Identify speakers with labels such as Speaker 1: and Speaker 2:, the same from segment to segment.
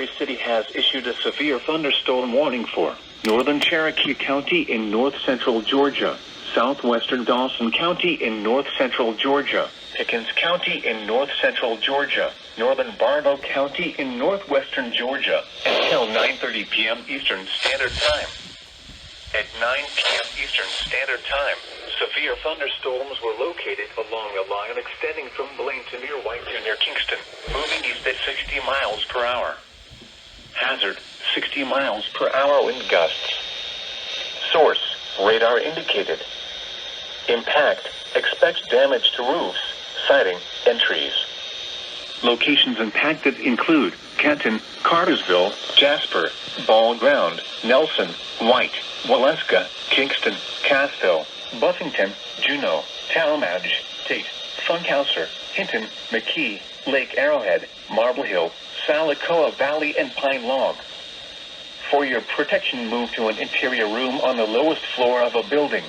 Speaker 1: Century City has issued a severe thunderstorm warning for northern Cherokee County in north-central Georgia, southwestern Dawson County in north-central Georgia, Pickens County in north-central Georgia, northern Barlow County in northwestern Georgia, until 9:30 p.m. Eastern Standard Time. At 9 p.m. Eastern Standard Time, severe thunderstorms were located along a line extending from Blaine to near White to near Kingston, moving east at 60 miles per hour. Hazard, 60 miles per hour wind gusts. Source, radar indicated. Impact, expect damage to roofs, siding, and trees. Locations impacted include Canton, Cartersville, Jasper, Ball Ground, Nelson, White, Waleska, Kingston, Cassville, Buffington, Juneau, Talmadge, Tate, Funkhauser, Hinton, McKee, Lake Arrowhead, Marble Hill, Salicoa Valley, and Pine Log. For your protection, move to an interior room on the lowest floor of a building.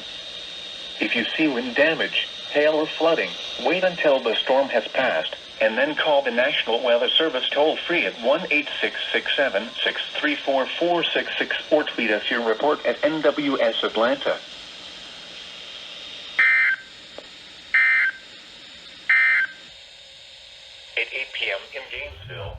Speaker 1: If you see wind damage, hail, or flooding, wait until the storm has passed, and then call the National Weather Service toll-free at 1-866-7-634-466 or tweet us your report at NWS Atlanta. At 8 p.m. in Gainesville.